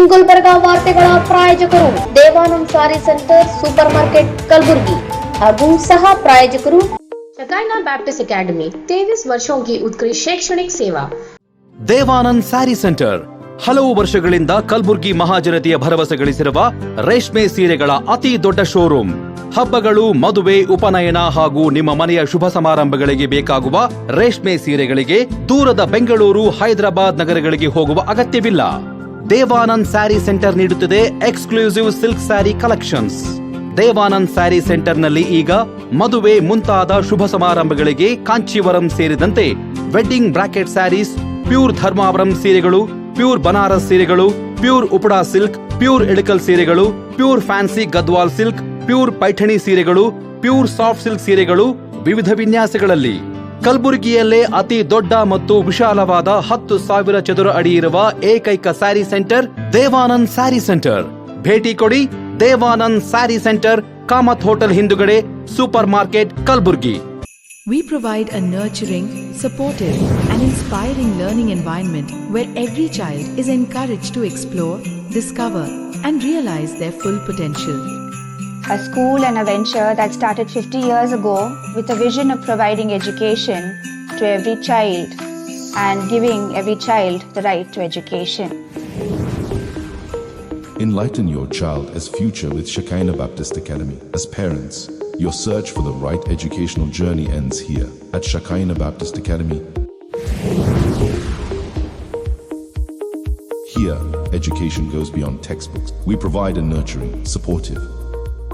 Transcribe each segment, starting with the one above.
ಇನ್ ಗುಲ್ಬರ್ಗಾ ವಾರ್ತೆಗಳ ಪ್ರಾಯೋಜಕರು ದೇವಾನಂದ್ ಸಾರಿ centre super market Kalaburagi ಹಾಗೂ सह प्रायोजकರು शकाइना बैप्टिस्ट अकेडमी 23 वर्षों की उत्कृष्ट शैक्षणिक सेवा। ದೇವಾನಂದ್ ಸ್ಯಾರಿ ಸೆಂಟರ್ ಹಲವು ವರ್ಷಗಳಿಂದ ಕಲಬುರ್ಗಿ ಮಹಾಜನತೆಯ ಭರವಸೆ ಗಳಿಸಿರುವ ರೇಷ್ಮೆ ಸೀರೆಗಳ ಅತಿ ದೊಡ್ಡ ಶೋರೂಮ್। ಹಬ್ಬಗಳು, ಮದುವೆ, ಉಪನಯನ ಹಾಗೂ ನಿಮ್ಮ ಮನೆಯ ಶುಭ ಸಮಾರಂಭಗಳಿಗೆ ಬೇಕಾಗುವ ರೇಷ್ಮೆ ಸೀರೆಗಳಿಗೆ ದೂರದ ಬೆಂಗಳೂರು, ಹೈದರಾಬಾದ್ ನಗರಗಳಿಗೆ ಹೋಗುವ ಅಗತ್ಯವಿಲ್ಲ। ದೇವಾನಂದ್ ಸ್ಯಾರಿ ಸೆಂಟರ್ ನೀಡುತ್ತದೆ exclusive silk saree collections. Devanand saree ಸೆಂಟರ್ನಲ್ಲಿ ಈಗ ಮದುವೆ ಮುಂತಾದ ಶುಭ ಸಮಾರಂಭಗಳಿಗೆ ಕಾಂಚೀವರಂ ಸೇರಿದಂತೆ wedding bracket sarees, pure Dharmavaram ಸೀರೆಗಳು, ಪ್ಯೂರ್ ಬನಾರಸ್ ಸೀರೆಗಳು, pure Uppada silk, pure Ilkal ಸೀರೆಗಳು, pure fancy Gadwal silk, pure Paithani ಸೀರೆಗಳು, ಪ್ಯೂರ್ ಸಾಫ್ಟ್ ಸಿಲ್ಕ್ ಸೀರೆಗಳು ವಿವಿಧ ವಿನ್ಯಾಸಗಳಲ್ಲಿ। ಕಲಬುರಗಿಯಲ್ಲೇ ಅತಿ ದೊಡ್ಡ ಮತ್ತು ವಿಶಾಲವಾದ 10,000 ಚದುರ ಅಡಿ ಇರುವ ಏಕೈಕ ಸ್ಯಾರಿ ಸೆಂಟರ್ ದೇವಾನಂದ್ ಸ್ಯಾರಿ ಸೆಂಟರ್। ಭೇಟಿ ಕೊಡಿ ದೇವಾನಂದ್ ಸ್ಯಾರಿ ಸೆಂಟರ್, ಕಾಮತ್ ಹೋಟೆಲ್ ಹಿಂದುಗಡೆ, super market, Kalaburgi. We provide a nurturing, supportive and inspiring learning environment where every child is encouraged to explore, discover and realize their full potential. A school and a venture that started 50 years ago with a vision of providing education to every child and giving every child the right to education. Enlighten your child as future with Shekinah Baptist Academy. As parents, your search for the right educational journey ends here at Shekinah Baptist Academy. Here, education goes beyond textbooks. We provide a nurturing, supportive,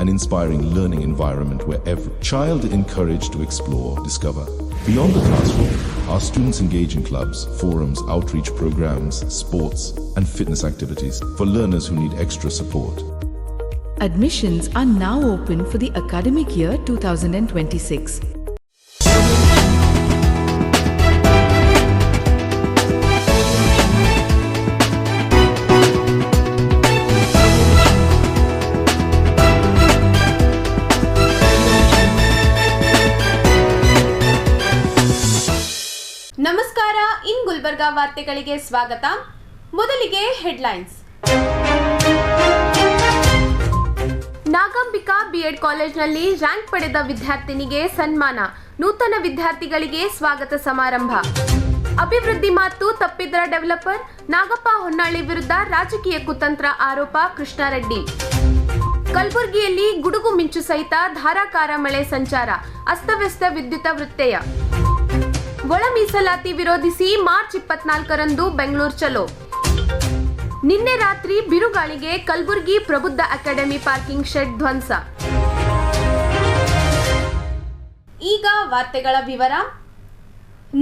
and inspiring learning environment where every child is encouraged to explore, discover. Beyond the classroom, our students engage in clubs, forums, outreach programs, sports, and fitness activities for learners who need extra support. Admissions are now open for the academic year 2026. ನಮಸ್ಕಾರ, ಇನ್ ಗುಲ್ಬರ್ಗಾ ವಾರ್ತೆಗಳಿಗೆ ಸ್ವಾಗತ। ಮೊದಲಿಗೆ headlines. Nagambika B Ed ಕಾಲೇಜಿನಲ್ಲಿ rank ಪಡೆದ ವಿದ್ಯಾರ್ಥಿನಿಗೆ ಸನ್ಮಾನ, ನೂತನ ವಿದ್ಯಾರ್ಥಿಗಳಿಗೆ ಸ್ವಾಗತ ಸಮಾರಂಭ। ಅಭಿವೃದ್ಧಿ ಮಾತು ತಪ್ಪಿದ್ರ ಡೆವಲಪರ್, ನಾಗಪ್ಪ ಹೊನ್ನಾಳಿ ವಿರುದ್ಧ ರಾಜಕೀಯ ಕುತಂತ್ರ ಆರೋಪ ಕೃಷ್ಣಾರೆಡ್ಡಿ। ಕಲಬುರಗಿಯಲ್ಲಿ ಗುಡುಗು ಮಿಂಚು ಸಹಿತ ಧಾರಾಕಾರ ಮಳೆ ಸಂಚಾರ, ಅಸ್ತವ್ಯಸ್ತ ವಿದ್ಯುತ್ ವೃತ್ತಯ। ಒಳ ಮೀಸಲಾತಿ ವಿರೋಧಿಸಿ ಮಾರ್ಚ್ 24ರಂದು ಬೆಂಗಳೂರು ಚಲೋ। ನಿನ್ನೆ ರಾತ್ರಿ ಬಿರುಗಾಳಿಗೆ ಕಲಬುರಗಿ ಪ್ರಬುದ್ಧ ಅಕಾಡೆಮಿ ಪಾರ್ಕಿಂಗ್ ಶೆಡ್ ಧ್ವಂಸ। ಈಗ ವಾರ್ತೆಗಳ ವಿವರ।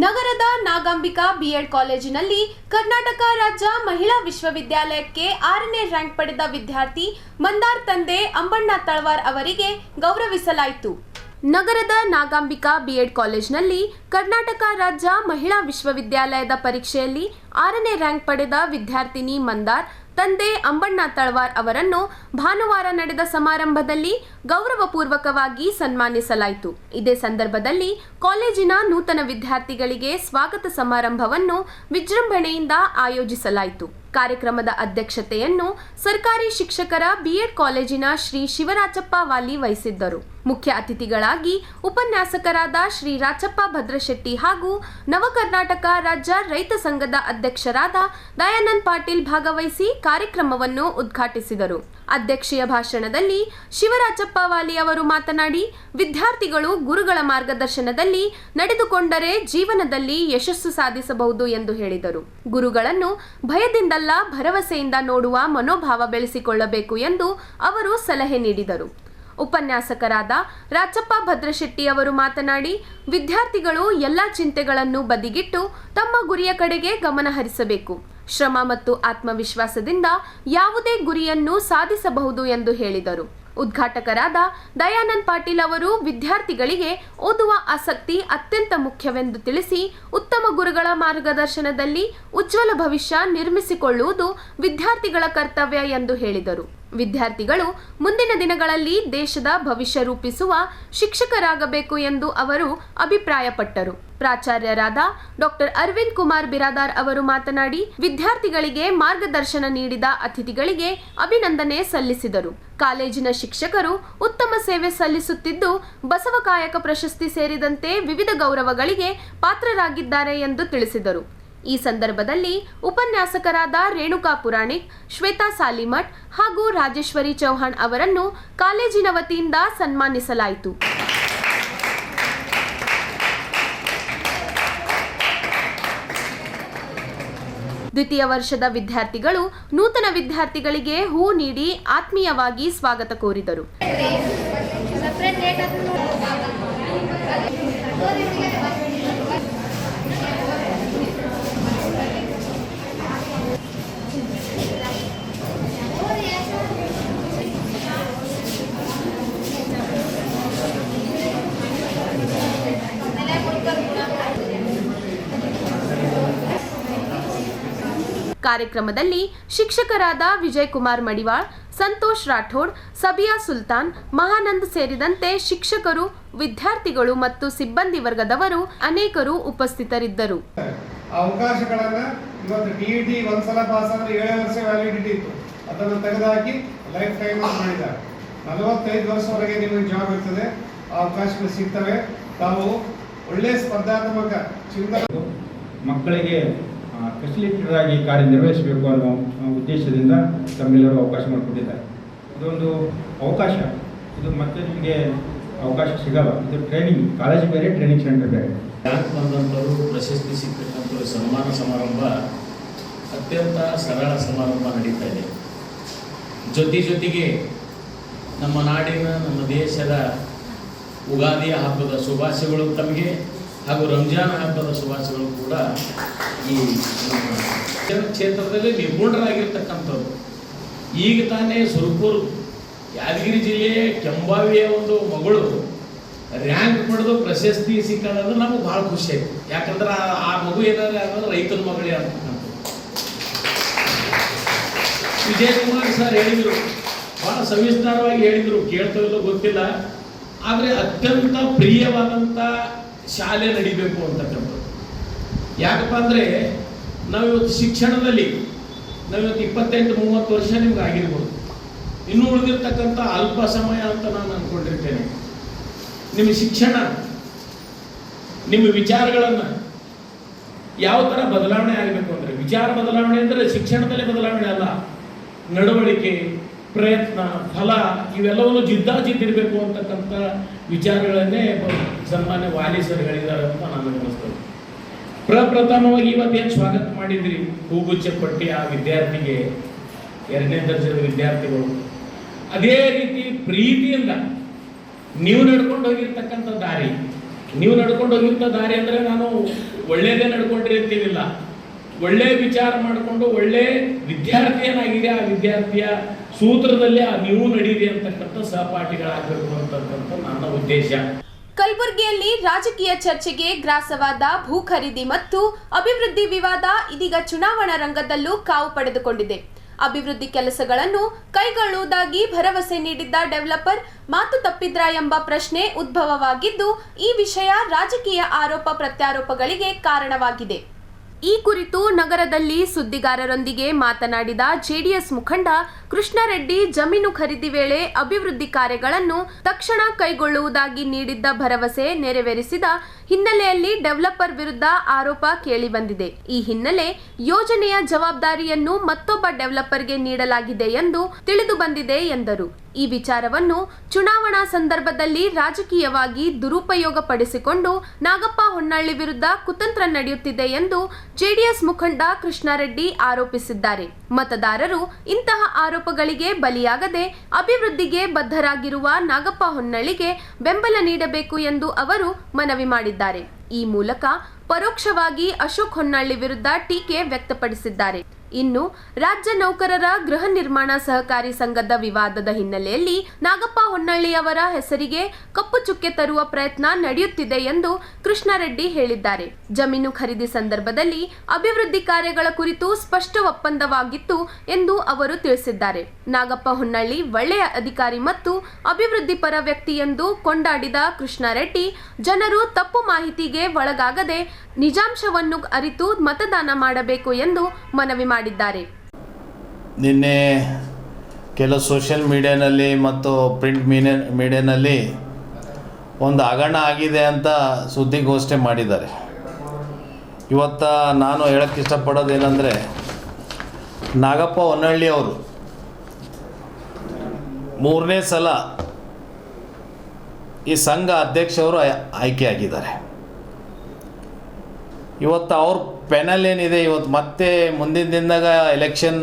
ನಗರದ ನಾಗಾಂಬಿಕಾ ಬಿಎಡ್ ಕಾಲೇಜಿನಲ್ಲಿ ಕರ್ನಾಟಕ ರಾಜ್ಯ ಮಹಿಳಾ ವಿಶ್ವವಿದ್ಯಾಲಯಕ್ಕೆ 6ನೇ ರ್ಯಾಂಕ್ ಪಡೆದ ವಿದ್ಯಾರ್ಥಿ ಮಂದಾರ್ ತಂದೆ ಅಂಬಣ್ಣ ತಳವಾರ್ ಅವರಿಗೆ ಗೌರವಿಸಲಾಯಿತು। ನಗರದ ನಾಗಾಂಬಿಕಾ ಬಿಎಡ್ ಕಾಲೇಜಿನಲ್ಲಿ ಕರ್ನಾಟಕ ರಾಜ್ಯ ಮಹಿಳಾ ವಿಶ್ವವಿದ್ಯಾಲಯದ ಪರೀಕ್ಷೆಯಲ್ಲಿ 6ನೇ ರ್ಯಾಂಕ್ ಪಡೆದ ವಿದ್ಯಾರ್ಥಿನಿ ಮಂದಾರ್ ತಂದೆ ಅಂಬಣ್ಣ ತಳವಾರ್ ಅವರನ್ನು ಭಾನುವಾರ ನಡೆದ ಸಮಾರಂಭದಲ್ಲಿ ಗೌರವಪೂರ್ವಕವಾಗಿ ಸನ್ಮಾನಿಸಲಾಯಿತು। ಇದೇ ಸಂದರ್ಭದಲ್ಲಿ ಕಾಲೇಜಿನ ನೂತನ ವಿದ್ಯಾರ್ಥಿಗಳಿಗೆ ಸ್ವಾಗತ ಸಮಾರಂಭವನ್ನು ವಿಜೃಂಭಣೆಯಿಂದ ಆಯೋಜಿಸಲಾಯಿತು। ಕಾರ್ಯಕ್ರಮದ ಅಧ್ಯಕ್ಷತೆಯನ್ನು ಸರ್ಕಾರಿ ಶಿಕ್ಷಕರ ಬಿಎಡ್ ಕಾಲೇಜಿನ ಶ್ರೀ ಶಿವರಾಜಪ್ಪ ವಾಲಿ ವಹಿಸಿದ್ದರು। ಮುಖ್ಯ ಅತಿಥಿಗಳಾಗಿ ಉಪನ್ಯಾಸಕರಾದ ಶ್ರೀ ರಾಚಪ್ಪ ಭದ್ರಶೆಟ್ಟಿ ಹಾಗೂ ನವಕರ್ನಾಟಕ ರಾಜ್ಯ ರೈತ ಸಂಘದ ಅಧ್ಯಕ್ಷರಾದ ದಯಾನಂದ್ ಪಾಟೀಲ್ ಭಾಗವಹಿಸಿ ಕಾರ್ಯಕ್ರಮವನ್ನು ಉದ್ಘಾಟಿಸಿದರು। ಅಧ್ಯಕ್ಷೀಯ ಭಾಷಣದಲ್ಲಿ ಶಿವರಾಜಪ್ಪ ವಾಲಿ ಅವರು ಮಾತನಾಡಿ, ವಿದ್ಯಾರ್ಥಿಗಳು ಗುರುಗಳ ಮಾರ್ಗದರ್ಶನದಲ್ಲಿ ನಡೆದುಕೊಂಡರೆ ಜೀವನದಲ್ಲಿ ಯಶಸ್ಸು ಸಾಧಿಸಬಹುದು ಎಂದು ಹೇಳಿದರು। ಗುರುಗಳನ್ನು ಭಯದಿಂದಲ್ಲ ಭರವಸೆಯಿಂದ ನೋಡುವ ಮನೋಭಾವ ಬೆಳೆಸಿಕೊಳ್ಳಬೇಕು ಎಂದು ಅವರು ಸಲಹೆ ನೀಡಿದರು। ಉಪನ್ಯಾಸಕರಾದ ರಾಚಪ್ಪ ಭದ್ರಶೆಟ್ಟಿ ಅವರು ಮಾತನಾಡಿ, ವಿದ್ಯಾರ್ಥಿಗಳು ಎಲ್ಲ ಚಿಂತೆಗಳನ್ನು ಬದಿಗಿಟ್ಟು ತಮ್ಮ ಗುರಿಯ ಕಡೆಗೆ ಗಮನ ಹರಿಸಬೇಕು। ಶ್ರಮ ಮತ್ತು ಆತ್ಮವಿಶ್ವಾಸದಿಂದ ಯಾವುದೇ ಗುರಿಯನ್ನು ಸಾಧಿಸಬಹುದು ಎಂದು ಹೇಳಿದರು। ಉದ್ಘಾಟಕರಾದ ದಯಾನಂದ್ ಪಾಟೀಲ್ ಅವರು ವಿದ್ಯಾರ್ಥಿಗಳಿಗೆ ಓದುವ ಆಸಕ್ತಿ ಅತ್ಯಂತ ಮುಖ್ಯವೆಂದು ತಿಳಿಸಿ, ಉತ್ತಮ ಗುರುಗಳ ಮಾರ್ಗದರ್ಶನದಲ್ಲಿ ಉಜ್ವಲ ಭವಿಷ್ಯ ನಿರ್ಮಿಸಿಕೊಳ್ಳುವುದು ವಿದ್ಯಾರ್ಥಿಗಳ ಕರ್ತವ್ಯ ಎಂದು ಹೇಳಿದರು। ವಿದ್ಯಾರ್ಥಿಗಳು ಮುಂದಿನ ದಿನಗಳಲ್ಲಿ ದೇಶದ ಭವಿಷ್ಯ ರೂಪಿಸುವ ಶಿಕ್ಷಕರಾಗಬೇಕು ಎಂದು ಅವರು ಅಭಿಪ್ರಾಯಪಟ್ಟರು. ಪ್ರಾಚಾರ್ಯರಾದ ಡಾಕ್ಟರ್ ಅರವಿಂದ್ ಕುಮಾರ್ ಬಿರಾದಾರ್ ಅವರು ಮಾತನಾಡಿ, ವಿದ್ಯಾರ್ಥಿಗಳಿಗೆ ಮಾರ್ಗದರ್ಶನ ನೀಡಿದ ಅತಿಥಿಗಳಿಗೆ ಅಭಿನಂದನೆ ಸಲ್ಲಿಸಿದರು. ಕಾಲೇಜಿನ ಶಿಕ್ಷಕರು ಉತ್ತಮ ಸೇವೆ ಸಲ್ಲಿಸುತ್ತಿದ್ದು, ಬಸವಕಾಯಕ ಪ್ರಶಸ್ತಿ ಸೇರಿದಂತೆ ವಿವಿಧ ಗೌರವಗಳಿಗೆ ಪಾತ್ರರಾಗಿದ್ದಾರೆ ಎಂದು ತಿಳಿಸಿದರು. ಈ ಸಂದರ್ಭದಲ್ಲಿ ಉಪನ್ಯಾಸಕರಾದ ರೇಣುಕಾ ಪುರಾಣಿಕ್, ಶ್ವೇತಾ ಸಾಲಿಮಠ್ ಹಾಗೂ ರಾಜೇಶ್ವರಿ ಚೌಹಾಣ್ ಅವರನ್ನು ಕಾಲೇಜಿನ ವತಿಯಿಂದ ಸನ್ಮಾನಿಸಲಾಯಿತು. ದ್ವಿತೀಯ ವರ್ಷದ ವಿದ್ಯಾರ್ಥಿಗಳು ನೂತನ ವಿದ್ಯಾರ್ಥಿಗಳಿಗೆ ಹೂ ನೀಡಿ ಆತ್ಮೀಯವಾಗಿ ಸ್ವಾಗತ ಕೋರಿದರು. ಕಾರ್ಯಕ್ರಮದಲ್ಲಿ ಶಿಕ್ಷಕರಾದ ವಿಜಯ್ ಕುಮಾರ್ ಮಡಿವಾಳ್, ಸಂತೋಷ್ ರಾಠೋಡ್, ಸಬಿಯಾ ಸುಲ್ತಾನ್, ಮಹಾನಂದ್ ಸೇರಿದಂತೆ ಶಿಕ್ಷಕರು, ವಿದ್ಯಾರ್ಥಿಗಳು ಮತ್ತು ಸಿಬ್ಬಂದಿ ವರ್ಗದವರು ಅನೇಕರು ಉಪಸ್ಥಿತರಿದ್ದರು. ಅವಕಾಶಗಳನ್ನ ಇವತ್ತು ಟಿಇಟಿ ಒಂದ್ಸಲ ಪಾಸ್ ಆದ್ರೆ 7 ವರ್ಷ ವ್ಯಾಲಿಡಿಟಿ ಇತ್ತು, ಅದನ್ನು ತೆಗೆದುಹಾಕಿ ಲೈಫ್ ಟೈಮ್ ಮಾಡಿದ್ದಾರೆ. 45 ವರ್ಷವರೆಗೆ ನಿಮಗೆ ಜಾಬ್ ಇರ್ತದೆ, ಆ ಅವಕಾಶಗಳು ಸಿಗ್ತವೆ. ತಾವು ಒಳ್ಳೆ ಸ್ಪರ್ಧಾತ್ಮಕ ಚಿಂತನೆ ಮಕ್ಕಳಿಗೆ ಫೆಸಿಲಿಟೇಟರ್ ಆಗಿ ಕಾರ್ಯನಿರ್ವಹಿಸಬೇಕು ಅನ್ನೋ ಉದ್ದೇಶದಿಂದ ತಮ್ಮೆಲ್ಲರೂ ಅವಕಾಶ ಮಾಡಿಕೊಟ್ಟಿದ್ದಾರೆ. ಇದೊಂದು ಅವಕಾಶ, ಇದು ಮತ್ತೆ ನಿಮಗೆ ಅವಕಾಶ ಸಿಗಲ್ಲ. ಇದು ಟ್ರೈನಿಂಗ್, ಕಾಲೇಜ್ ಬೇರೆ, ಟ್ರೈನಿಂಗ್ ಸೆಂಟರ್ ಬೇರೆ. ರ್ಯಾಂಕ್ ಬಂದಂಥವರು, ಪ್ರಶಸ್ತಿ ಸಿಗ್ತಕ್ಕಂಥವ್ರು ಸನ್ಮಾನ ಸಮಾರಂಭ ಅತ್ಯಂತ ಸರಳ ಸಮಾರಂಭ ನಡೀತಾ ಇದೆ. ಜೊತೆಗೆ ನಮ್ಮ ನಾಡಿನ, ನಮ್ಮ ದೇಶದ ಉಗಾದಿಯ ಹಬ್ಬದ ಶುಭಾಶಯಗಳು ತಮಗೆ ಹಾಗೂ ರಂಜಾನ್ ಹಬ್ಬದ ಶುಭಾಶಯಗಳು ಕೂಡ ಈ ನಮ್ಮ ಕ್ಷೇತ್ರದಲ್ಲಿ ನಿಪುಣರಾಗಿರ್ತಕ್ಕಂಥವ್ರು. ಈಗ ತಾನೇ ಸುರಪುರ ಯಾದಗಿರಿ ಜಿಲ್ಲೆಯ ಕೆಂಬಾವಿಯ ಒಂದು ಮಗಳು ರ್ಯಾಂಕ್ ಪಡೆದು ಪ್ರಶಸ್ತಿ ಸಿಕ್ಕೋದು ನಮಗೆ ಭಾಳ ಖುಷಿ ಆಯ್ತು. ಯಾಕಂದ್ರೆ ಆ ಮಗು ಏನಾದ್ರೆ ಅಂದ್ರೆ ರೈತನ ಮಗಳೇ ಅಂತಕ್ಕಂಥ ವಿಜಯಕುಮಾರ್ ಸರ್ ಹೇಳಿದರು, ಭಾಳ ಸವಿಸ್ತಾರವಾಗಿ ಹೇಳಿದರು, ಕೇಳ್ತವಿಲ್ಲ ಗೊತ್ತಿಲ್ಲ. ಆದರೆ ಅತ್ಯಂತ ಪ್ರಿಯವಾದಂಥ ಶಾಲೆ ನಡಿಬೇಕು ಅಂತಕ್ಕಂಥದ್ದು. ಯಾಕಪ್ಪ ಅಂದರೆ ನಾವಿವತ್ತು ಶಿಕ್ಷಣದಲ್ಲಿ ನಾವಿವತ್ತು 28-30 ವರ್ಷ ನಿಮ್ಗೆ ಆಗಿರ್ಬೋದು. ಇನ್ನೂ ಉಳಿದಿರ್ತಕ್ಕಂಥ ಅಲ್ಪ ಸಮಯ ಅಂತ ನಾನು ಅಂದ್ಕೊಂಡಿರ್ತೇನೆ. ನಿಮ್ಮ ಶಿಕ್ಷಣ, ನಿಮ್ಮ ವಿಚಾರಗಳನ್ನು ಯಾವ ಥರ ಬದಲಾವಣೆ ಆಗಬೇಕು ಅಂದರೆ, ವಿಚಾರ ಬದಲಾವಣೆ ಅಂದರೆ ಶಿಕ್ಷಣದಲ್ಲೇ ಬದಲಾವಣೆ ಅಲ್ಲ, ನಡವಳಿಕೆ, ಪ್ರಯತ್ನ, ಫಲ ಇವೆಲ್ಲವನ್ನು ಜಿದ್ದಾಜಿದ್ದಿರಬೇಕು ಅಂತಕ್ಕಂಥ ವಿಚಾರಗಳನ್ನೇ ಸನ್ಮಾನ್ಯ ವಾಲಿ ಸರ್ ಹೇಳಿದ್ದಾರೆ ಅಂತ ನಾನು ಅನಿಸ್ತೇನೆ. ಪ್ರಪ್ರಥಮವಾಗಿ ಇವತ್ತೇನು ಸ್ವಾಗತ ಮಾಡಿದ್ರಿ, ಹೂಗುಚ್ಚ ಕೊಟ್ಟಿ ಆ ವಿದ್ಯಾರ್ಥಿಗೆ, 2ನೇ ದರ್ಜೆಯ ವಿದ್ಯಾರ್ಥಿಗಳು, ಅದೇ ರೀತಿ ಪ್ರೀತಿಯಿಂದ ನೀವು ನಡ್ಕೊಂಡು ಹೋಗಿರ್ತಕ್ಕಂಥ ದಾರಿ, ನೀವು ನಡ್ಕೊಂಡು ಹೋಗಿರ್ತ ದಾರಿ ಅಂದರೆ ನಾನು ಒಳ್ಳೇದೇ ನಡ್ಕೊಂಡಿರ್ತೀನಿಲ್ಲ, ಒಳ್ಳೆ ವಿಚಾರ ಮಾಡಿಕೊಂಡು ಒಳ್ಳೆ ವಿದ್ಯಾರ್ಥಿಯನ್ನಾಗಿದೆ, ಆ ವಿದ್ಯಾರ್ಥಿಯ ಸೂತ್ರದಲ್ಲಿ ನೀವು ನಡೀರಿ ಅಂತಕ್ಕಂಥ ಸಹಪಾಠಿಗಳಾಗಬೇಕು ಅಂತಕ್ಕಂಥ ನನ್ನ ಉದ್ದೇಶ. ಕಲಬುರಗಿಯಲ್ಲಿ ರಾಜಕೀಯ ಚರ್ಚೆಗೆ ಗ್ರಾಸವಾದ ಭೂ ಖರೀದಿ ಮತ್ತು ಅಭಿವೃದ್ಧಿ ವಿವಾದ ಇದೀಗ ಚುನಾವಣಾ ರಂಗದಲ್ಲೂ ಕಾವು ಪಡೆದುಕೊಂಡಿದೆ. ಅಭಿವೃದ್ಧಿ ಕೆಲಸಗಳನ್ನು ಕೈಗೊಳ್ಳುವುದಾಗಿ ಭರವಸೆ ನೀಡಿದ್ದ ಡೆವಲಪರ್ ಮಾತು ತಪ್ಪಿದ್ರ ಎಂಬ ಪ್ರಶ್ನೆ ಉದ್ಭವವಾಗಿದ್ದು, ಈ ವಿಷಯ ರಾಜಕೀಯ ಆರೋಪ ಪ್ರತ್ಯಾರೋಪಗಳಿಗೆ ಕಾರಣವಾಗಿದೆ. ಈ ಕುರಿತು ನಗರದಲ್ಲಿ ಸುದ್ದಿಗಾರರೊಂದಿಗೆ ಮಾತನಾಡಿದ ಜೆಡಿಎಸ್ ಮುಖಂಡ ಕೃಷ್ಣಾರೆಡ್ಡಿ, ಜಮೀನು ಖರೀದಿ ವೇಳೆ ಅಭಿವೃದ್ಧಿ ಕಾರ್ಯಗಳನ್ನು ತಕ್ಷಣ ಕೈಗೊಳ್ಳುವುದಾಗಿ ನೀಡಿದ್ದ ಭರವಸೆ ನೆರವೇರಿಸಿದ ಹಿನ್ನೆಲೆಯಲ್ಲಿ ಡೆವಲಪರ್ ವಿರುದ್ಧ ಆರೋಪ ಕೇಳಿಬಂದಿದೆ. ಈ ಹಿನ್ನೆಲೆ ಯೋಜನೆಯ ಜವಾಬ್ದಾರಿಯನ್ನು ಮತ್ತೊಬ್ಬ ಡೆವಲಪರ್ಗೆ ನೀಡಲಾಗಿದೆ ಎಂದು ತಿಳಿದು ಬಂದಿದೆ ಎಂದರು. ಈ ವಿಚಾರವನ್ನು ಚುನಾವಣಾ ಸಂದರ್ಭದಲ್ಲಿ ರಾಜಕೀಯವಾಗಿ ದುರುಪಯೋಗ ಪಡಿಸಿಕೊಂಡು ನಾಗಪ್ಪ ಹೊನ್ನಳ್ಳಿ ವಿರುದ್ಧ ಕುತಂತ್ರ ನಡೆಯುತ್ತಿದೆ ಎಂದು ಜೆಡಿಎಸ್ ಮುಖಂಡ ಕೃಷ್ಣಾರೆಡ್ಡಿ ಆರೋಪಿಸಿದ್ದಾರೆ. ಮತದಾರರು ಇಂತಹ ಆರೋಪಗಳಿಗೆ ಬಲಿಯಾಗದೆ ಅಭಿವೃದ್ಧಿಗೆ ಬದ್ಧರಾಗಿರುವ ನಾಗಪ್ಪ ಹೊನ್ನಳ್ಳಿಗೆ ಬೆಂಬಲ ನೀಡಬೇಕು ಎಂದು ಅವರು ಮನವಿ ಮಾಡಿದ್ದಾರೆ. ಈ ಮೂಲಕ ಪರೋಕ್ಷವಾಗಿ ಅಶೋಕ್ ಹೊನ್ನಳ್ಳಿ ವಿರುದ್ಧ ಟೀಕೆ ವ್ಯಕ್ತಪಡಿಸಿದ್ದಾರೆ. ಇನ್ನು ರಾಜ್ಯ ನೌಕರರ ಗೃಹ ನಿರ್ಮಾಣ ಸಹಕಾರಿ ಸಂಘದ ವಿವಾದದ ಹಿನ್ನೆಲೆಯಲ್ಲಿ ನಾಗಪ್ಪ ಹೊನ್ನಳ್ಳಿ ಅವರ ಹೆಸರಿಗೆ ಕಪ್ಪು ಚುಕ್ಕೆ ತರುವ ಪ್ರಯತ್ನ ನಡೆಯುತ್ತಿದೆ ಎಂದು ಕೃಷ್ಣಾರೆಡ್ಡಿ ಹೇಳಿದ್ದಾರೆ. ಜಮೀನು ಖರೀದಿ ಸಂದರ್ಭದಲ್ಲಿ ಅಭಿವೃದ್ಧಿ ಕಾರ್ಯಗಳ ಕುರಿತು ಸ್ಪಷ್ಟ ಒಪ್ಪಂದವಾಗಿತ್ತು ಎಂದು ಅವರು ತಿಳಿಸಿದ್ದಾರೆ. ನಾಗಪ್ಪ ಹೊನ್ನಳ್ಳಿ ಒಳ್ಳೆಯ ಅಧಿಕಾರಿ ಮತ್ತು ಅಭಿವೃದ್ಧಿ ಪರ ವ್ಯಕ್ತಿ ಎಂದು ಕೊಂಡಾಡಿದ ಕೃಷ್ಣಾರೆಡ್ಡಿ, ಜನರು ತಪ್ಪು ಮಾಹಿತಿಗೆ ಒಳಗಾಗದೆ ನಿಜಾಂಶವನ್ನು ಅರಿತು ಮತದಾನ ಮಾಡಬೇಕು ಎಂದು ಮನವಿ ಮಾಡಿದ್ದಾರೆ. ನಿನ್ನೆ ಕೆಲವು ಸೋಷಿಯಲ್ ಮೀಡಿಯಾನಲ್ಲಿ ಮತ್ತು ಪ್ರಿಂಟ್ ಮೀಡಿಯಾನಲ್ಲಿ ಒಂದು ಹಗರಣ ಆಗಿದೆ ಅಂತ ಸುದ್ದಿಗೋಷ್ಠಿ ಮಾಡಿದ್ದಾರೆ. ಇವತ್ತು ನಾನು ಹೇಳೋಕ್ಕೆ ಇಷ್ಟಪಡೋದೇನೆಂದರೆ, ನಾಗಪ್ಪ ಹೊನ್ನಳ್ಳಿ ಅವರು 3ನೇ ಸಲ ಈ ಸಂಘ ಅಧ್ಯಕ್ಷವರು ಆಯ್ಕೆಯಾಗಿದ್ದಾರೆ. ಇವತ್ತು ಅವ್ರ ಪ್ಯಾನಲ್ ಏನಿದೆ, ಇವತ್ತು ಮತ್ತೆ ಮುಂದಿನ ದಿನದಾಗ ಎಲೆಕ್ಷನ್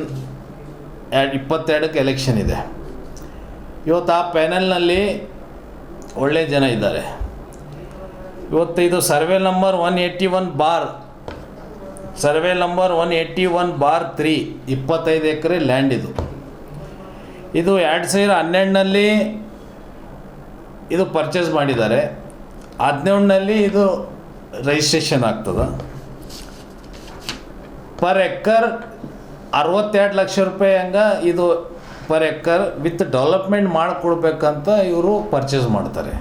22ಕ್ಕೆ ಎಲೆಕ್ಷನ್ ಇದೆ. ಇವತ್ತು ಆ ಪ್ಯಾನಲ್ನಲ್ಲಿ ಒಳ್ಳೆ ಜನ ಇದ್ದಾರೆ. ಇವತ್ತು ಇದು ಸರ್ವೆ ನಂಬರ್ 181/3 25 ಎಕರೆ ಲ್ಯಾಂಡ್ ಇದು 2012ನಲ್ಲಿ ಇದು ಪರ್ಚೇಸ್ ಮಾಡಿದ್ದಾರೆ. 2017ನಲ್ಲಿ ಇದು ರಿಜಿಸ್ಟ್ರೇಷನ್ ಆಗ್ತದೆ. ಪರ್ ಎಕ್ಕರ್ 62 ಲಕ್ಷ ರೂಪಾಯಿ ಹಂಗೆ ಇದು ಪರ್ ಎಕ್ಕರ್ ವಿತ್ ಡೆವಲಪ್ಮೆಂಟ್ ಮಾಡಿಕೊಡ್ಬೇಕಂತ ಇವರು ಪರ್ಚೇಸ್ ಮಾಡ್ತಾರೆ.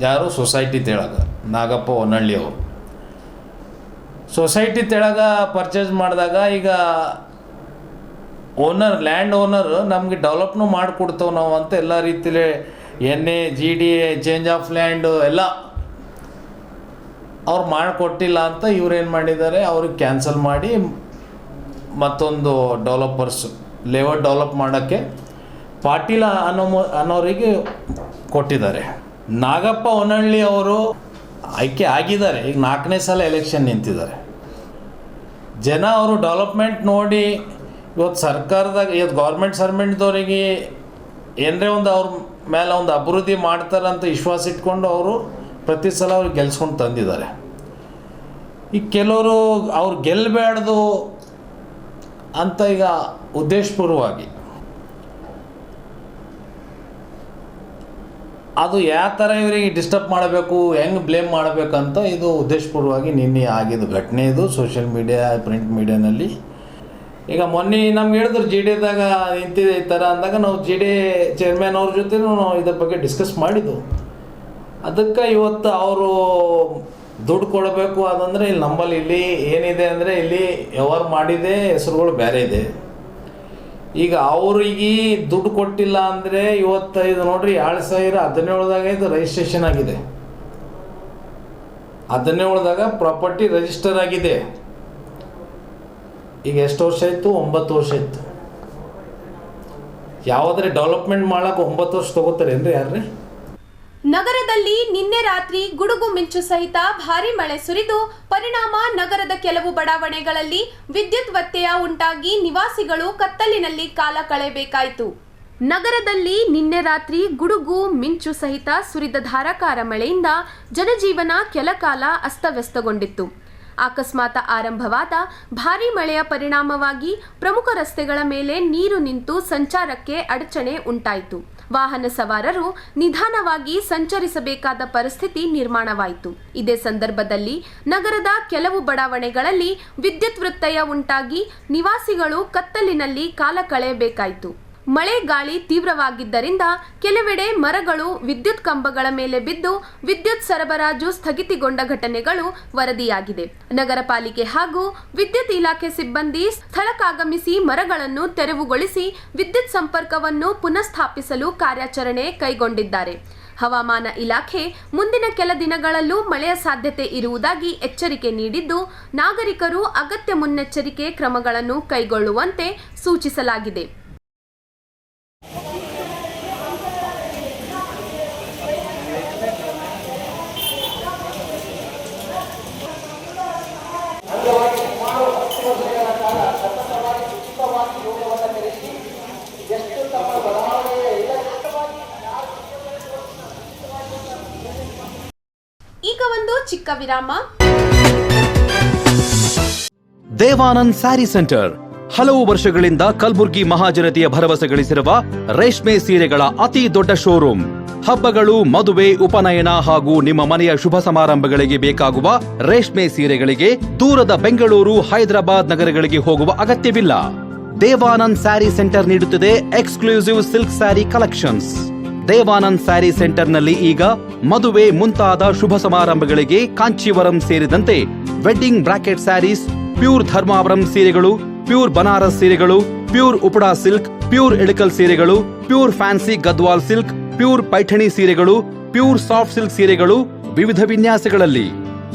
ಯಾರು? ಸೊಸೈಟಿ ತೆಳಗ ನಾಗಪ್ಪ ಹೊನ್ನಳ್ಳಿ ಅವರು ಸೊಸೈಟಿ ತೆಳಗ ಪರ್ಚೇಸ್ ಮಾಡಿದಾಗ ಈಗ ಲ್ಯಾಂಡ್ ಓನರ್ ನಮಗೆ ಡೆವಲಪ್ನು ಮಾಡಿಕೊಡ್ತೇವೆ ನಾವು ಅಂತ ಎಲ್ಲ ರೀತಿಲಿ NA GDA change of land ಎಲ್ಲ ಅವ್ರು ಮಾಡಿಕೊಟ್ಟಿಲ್ಲ ಅಂತ ಇವ್ರೇನು ಮಾಡಿದ್ದಾರೆ, ಅವ್ರಿಗೆ ಕ್ಯಾನ್ಸಲ್ ಮಾಡಿ ಮತ್ತೊಂದು ಡೆವಲಪರ್ಸ್ ಲೇಔಟ್ ಡೆವಲಪ್ ಮಾಡೋಕ್ಕೆ ಪಾಟೀಲ ಅನ್ನೋರಿಗೆ ಕೊಟ್ಟಿದ್ದಾರೆ. ನಾಗಪ್ಪ ಹೊನ್ನಳ್ಳಿ ಅವರು ಆಯ್ಕೆ ಆಗಿದ್ದಾರೆ. ಈಗ 4ನೇ ಸಲ ಎಲೆಕ್ಷನ್ ನಿಂತಿದ್ದಾರೆ. ಜನ ಅವರು ಡೆವಲಪ್ಮೆಂಟ್ ನೋಡಿ ಇವತ್ತು ಸರ್ಕಾರದಾಗ ಇವತ್ತು ಗೌರ್ಮೆಂಟ್ ಸರ್ವೆಂಟ್ದವರಿಗೆ ಏನರೇ ಒಂದು ಅವ್ರ ಮೇಲೆ ಒಂದು ಅಭಿವೃದ್ಧಿ ಮಾಡ್ತಾರಂತ ವಿಶ್ವಾಸ ಇಟ್ಕೊಂಡು ಅವರು ಪ್ರತಿ ಸಲ ಅವ್ರಿಗೆ ಗೆಲ್ಸ್ಕೊಂಡು ತಂದಿದ್ದಾರೆ. ಈಗ ಕೆಲವರು ಅವ್ರು ಗೆಲ್ಲಬೇಡ್ದು ಅಂತ ಈಗ ಉದ್ದೇಶಪೂರ್ವವಾಗಿ ಅದು ಯಾವ ಥರ ಇವರಿಗೆ ಡಿಸ್ಟರ್ಬ್ ಮಾಡಬೇಕು, ಹೆಂಗೆ ಬ್ಲೇಮ್ ಮಾಡಬೇಕಂತ ಇದು ಉದ್ದೇಶಪೂರ್ವವಾಗಿ ನಿನ್ನೆ ಆಗಿದ್ದು ಘಟನೆ. ಇದು ಸೋಷಿಯಲ್ ಮೀಡಿಯಾ ಪ್ರಿಂಟ್ ಮೀಡಿಯಾನಲ್ಲಿ ಈಗ ಮೊನ್ನೆ ನಮ್ಗೆ ಹೇಳಿದ್ರು GDದಾಗ ನಿಂತಿದೆ ಈ ಥರ ಅಂದಾಗ ನಾವು GD ಚೇರ್ಮನ್ ಅವ್ರ ಜೊತೆ ನಾವು ಇದ್ರ ಬಗ್ಗೆ ಡಿಸ್ಕಸ್ ಮಾಡಿದ್ದು. ಅದಕ್ಕೆ ಇವತ್ತು ಅವರು ದುಡ್ಡು ಕೊಡಬೇಕು ಅದಂದರೆ ಇಲ್ಲಿ ನಮ್ಮಲ್ಲಿ ಇಲ್ಲಿ ಏನಿದೆ ಅಂದರೆ ಇಲ್ಲಿ ವ್ಯವಹಾರ ಮಾಡಿದೆ ಹೆಸರುಗಳು ಬೇರೆ ಇದೆ. ಈಗ ಅವ್ರಿಗೆ ದುಡ್ಡು ಕೊಟ್ಟಿಲ್ಲ ಅಂದರೆ ಇವತ್ತೈದು ನೋಡ್ರಿ 2017ದಾಗ ಇದು ರಿಜಿಸ್ಟ್ರೇಷನ್ ಆಗಿದೆ. 17ದಾಗ ಪ್ರಾಪರ್ಟಿ ರಿಜಿಸ್ಟರ್ ಆಗಿದೆ. ಈಗ ಎಷ್ಟು ವರ್ಷ ಆಯಿತು? 9 ವರ್ಷ ಆಯಿತು. ಯಾವುದ್ರೆ ಡೆವಲಪ್ಮೆಂಟ್ ಮಾಡೋಕೆ 9 ವರ್ಷ ತೊಗೋತಾರೇನ್ರಿ ಯಾರ್ರಿ? ನಗರದಲ್ಲಿ ನಿನ್ನೆ ರಾತ್ರಿ ಗುಡುಗು ಮಿಂಚು ಸಹಿತ ಭಾರೀ ಮಳೆ ಸುರಿದು ಪರಿಣಾಮ ನಗರದ ಕೆಲವು ಬಡಾವಣೆಗಳಲ್ಲಿ ವಿದ್ಯುತ್ ವ್ಯತ್ಯಯ ಉಂಟಾಗಿ ನಿವಾಸಿಗಳು ಕತ್ತಲಿನಲ್ಲಿ ಕಾಲ ಕಳೆಯಬೇಕಾಯಿತು. ನಗರದಲ್ಲಿ ನಿನ್ನೆ ರಾತ್ರಿ ಗುಡುಗು ಮಿಂಚು ಸಹಿತ ಸುರಿದ ಧಾರಾಕಾರ ಮಳೆಯಿಂದ ಜನಜೀವನ ಕೆಲಕಾಲ ಅಸ್ತವ್ಯಸ್ತಗೊಂಡಿತ್ತು. ಅಕಸ್ಮಾತ್ ಆರಂಭವಾದ ಭಾರೀ ಮಳೆಯ ಪರಿಣಾಮವಾಗಿ ಪ್ರಮುಖ ರಸ್ತೆಗಳ ಮೇಲೆ ನೀರು ನಿಂತು ಸಂಚಾರಕ್ಕೆ ಅಡಚಣೆ ಉಂಟಾಯಿತು. ವಾಹನ ಸವಾರರು ನಿಧಾನವಾಗಿ ಸಂಚರಿಸಬೇಕಾದ ಪರಿಸ್ಥಿತಿ ನಿರ್ಮಾಣವಾಯಿತು. ಇದೇ ಸಂದರ್ಭದಲ್ಲಿ ನಗರದ ಕೆಲವು ಬಡಾವಣೆಗಳಲ್ಲಿ ವಿದ್ಯುತ್ ವ್ಯತ್ಯಯ ಉಂಟಾಗಿ ನಿವಾಸಿಗಳು ಕತ್ತಲಿನಲ್ಲಿ ಕಾಲ ಕಳೆಯಬೇಕಾಯಿತು. ಮಳೆ ಗಾಳಿ ತೀವ್ರವಾಗಿದ್ದರಿಂದ ಕೆಲವೆಡೆ ಮರಗಳು ವಿದ್ಯುತ್ ಕಂಬಗಳ ಮೇಲೆ ಬಿದ್ದು ವಿದ್ಯುತ್ ಸರಬರಾಜು ಸ್ಥಗಿತಗೊಂಡ ಘಟನೆಗಳು ವರದಿಯಾಗಿದೆ. ನಗರ ಪಾಲಿಕೆ ಹಾಗೂ ವಿದ್ಯುತ್ ಇಲಾಖೆ ಸಿಬ್ಬಂದಿ ಸ್ಥಳಕ್ಕಾಗಮಿಸಿ ಮರಗಳನ್ನು ತೆರವುಗೊಳಿಸಿ ವಿದ್ಯುತ್ ಸಂಪರ್ಕವನ್ನು ಪುನಃಸ್ಥಾಪಿಸಲು ಕಾರ್ಯಾಚರಣೆ ಕೈಗೊಂಡಿದ್ದಾರೆ. ಹವಾಮಾನ ಇಲಾಖೆ ಮುಂದಿನ ಕೆಲ ದಿನಗಳಲ್ಲೂ ಮಳೆಯ ಸಾಧ್ಯತೆ ಇರುವುದಾಗಿ ಎಚ್ಚರಿಕೆ ನೀಡಿದ್ದು, ನಾಗರಿಕರು ಅಗತ್ಯ ಮುನ್ನೆಚ್ಚರಿಕೆ ಕ್ರಮಗಳನ್ನು ಕೈಗೊಳ್ಳುವಂತೆ ಸೂಚಿಸಲಾಗಿದೆ. ಈಗ ಒಂದು ಚಿಕ್ಕ ವಿರಾಮ. ದೇವಾನಂದ್ ಸ್ಯಾರಿ ಸೆಂಟರ್ ಹಲವು ವರ್ಷಗಳಿಂದ ಕಲ್ಬುರ್ಗಿ ಮಹಾಜನತೆಯ ಭರವಸೆ ಗಳಿಸಿರುವ ರೇಷ್ಮೆ ಸೀರೆಗಳ ಅತಿ ದೊಡ್ಡ ಶೋರೂಮ್. ಹಬ್ಬಗಳು, ಮದುವೆ, ಉಪನಯನ ಹಾಗೂ ನಿಮ್ಮ ಮನೆಯ ಶುಭ ಸಮಾರಂಭಗಳಿಗೆ ಬೇಕಾಗುವ ರೇಷ್ಮೆ ಸೀರೆಗಳಿಗೆ ದೂರದ ಬೆಂಗಳೂರು, ಹೈದರಾಬಾದ್ ನಗರಗಳಿಗೆ ಹೋಗುವ ಅಗತ್ಯವಿಲ್ಲ. ದೇವಾನಂದ್ ಸ್ಯಾರಿ ಸೆಂಟರ್ ನೀಡುತ್ತಿದೆ exclusive silk saree collections. Devanand saree ಸೆಂಟರ್ನಲ್ಲಿ ಈಗ ಮದುವೆ ಮುಂತಾದ ಶುಭ ಸಮಾರಂಭಗಳಿಗೆ ಕಾಂಚೀವರಂ ಸೇರಿದಂತೆ wedding bracket sarees, pure Dharmavaram ಸೀರೆಗಳು, ಪ್ಯೂರ್ ಬನಾರಸ್ ಸೀರೆಗಳು, pure Uppada silk, pure Ilkal ಸೀರೆಗಳು, pure fancy Gadwal silk, pure Paithani ಸೀರೆಗಳು, ಪ್ಯೂರ್ ಸಾಫ್ಟ್ ಸಿಲ್ಕ್ ಸೀರೆಗಳು ವಿವಿಧ ವಿನ್ಯಾಸಗಳಲ್ಲಿ.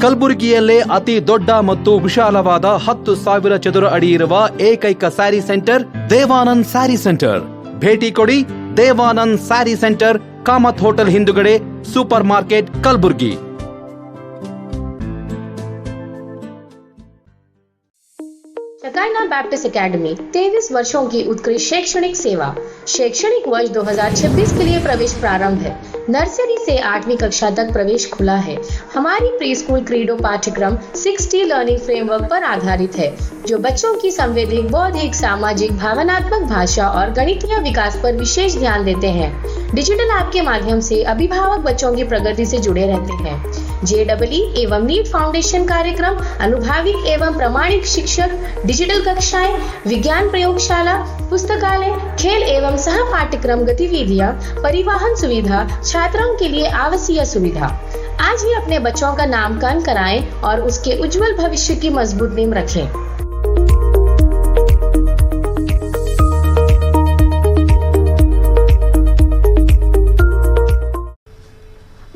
ಕಲಬುರಗಿಯಲ್ಲೇ ಅತಿ ದೊಡ್ಡ ಮತ್ತು ವಿಶಾಲವಾದ 10,000 ಚದುರ ಅಡಿ ಇರುವ ಏಕೈಕ ಸ್ಯಾರಿ ಸೆಂಟರ್ ದೇವಾನಂದ್ ಸ್ಯಾರಿ ಸೆಂಟರ್. ಭೇಟಿ ಕೊಡಿ. ದೇವಾನಂದ್ ಸ್ಯಾರಿ ಸೆಂಟರ್, ಕಾಮತ್ ಹೋಟೆಲ್ ಹಿಂದುಗಡೆ, super market, Kalaburagi. Shekinah Baptist Academy 23 वर्षों की उत्कृष्ट शैक्षणिक सेवा. शैक्षणिक वर्ष 2026 के लिए प्रवेश प्रारंभ है. नर्सरी से 8वीं कक्षा तक प्रवेश खुला है. हमारी प्री स्कूल क्रीडो पाठ्यक्रम 6T लर्निंग फ्रेमवर्क पर आधारित है, जो बच्चों की संवैधिक, बौद्धिक, सामाजिक, भावनात्मक, भाषा और गणितीय विकास पर विशेष ध्यान देते हैं. डिजिटल ऐप के माध्यम से अभिभावक बच्चों की प्रगति से जुड़े रहते हैं. JEE एवं नीट फाउंडेशन कार्यक्रम, अनुभवी एवं प्रमाणिक शिक्षक, डिजिटल कक्षाएं, विज्ञान प्रयोगशाला, पुस्तकालय, खेल एवं सह पाठ्यक्रम गतिविधियां, परिवहन सुविधा, छात्रों के लिए आवासीय सुविधा. आज ही अपने बच्चों का नामकरण कराएं और उसके उज्जवल भविष्य की मजबूत नींव रखें.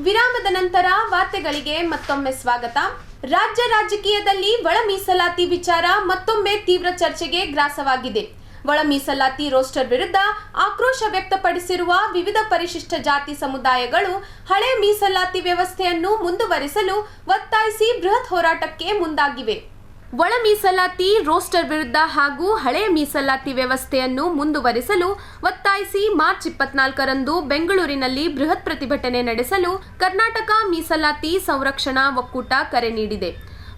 ವಿರಾಮದ ನಂತರ ವಾರ್ತೆಗಳಿಗೆ ಮತ್ತೊಮ್ಮೆ ಸ್ವಾಗತ. ರಾಜ್ಯ ರಾಜಕೀಯದಲ್ಲಿ ಒಳ ಮೀಸಲಾತಿ ವಿಚಾರ ಮತ್ತೊಮ್ಮೆ ತೀವ್ರ ಚರ್ಚೆಗೆ ಗ್ರಾಸವಾಗಿದೆ. ಒಳ ಮೀಸಲಾತಿ ರೋಸ್ಟರ್ ವಿರುದ್ಧ ಆಕ್ರೋಶ ವ್ಯಕ್ತಪಡಿಸಿರುವ ವಿವಿಧ ಪರಿಶಿಷ್ಟ ಜಾತಿ ಸಮುದಾಯಗಳು ಹಳೆ ಮೀಸಲಾತಿ ವ್ಯವಸ್ಥೆಯನ್ನು ಮುಂದುವರಿಸಲು ಒತ್ತಾಯಿಸಿ ಬೃಹತ್ ಹೋರಾಟಕ್ಕೆ ಮುಂದಾಗಿವೆ. ಒಳ ಮೀಸಲಾತಿ ರೋಸ್ಟರ್ ವಿರುದ್ಧ ಹಾಗೂ ಹಳೆ ಮೀಸಲಾತಿ ವ್ಯವಸ್ಥೆಯನ್ನು ಮುಂದುವರಿಸಲು ಒತ್ತಾಯಿಸಿ ಮಾರ್ಚ್ 24ರಂದು ಬೆಂಗಳೂರಿನಲ್ಲಿ ಬೃಹತ್ ಪ್ರತಿಭಟನೆ ನಡೆಸಲು ಕರ್ನಾಟಕ ಮೀಸಲಾತಿ ಸಂರಕ್ಷಣಾ ಒಕ್ಕೂಟ ಕರೆ ನೀಡಿದೆ.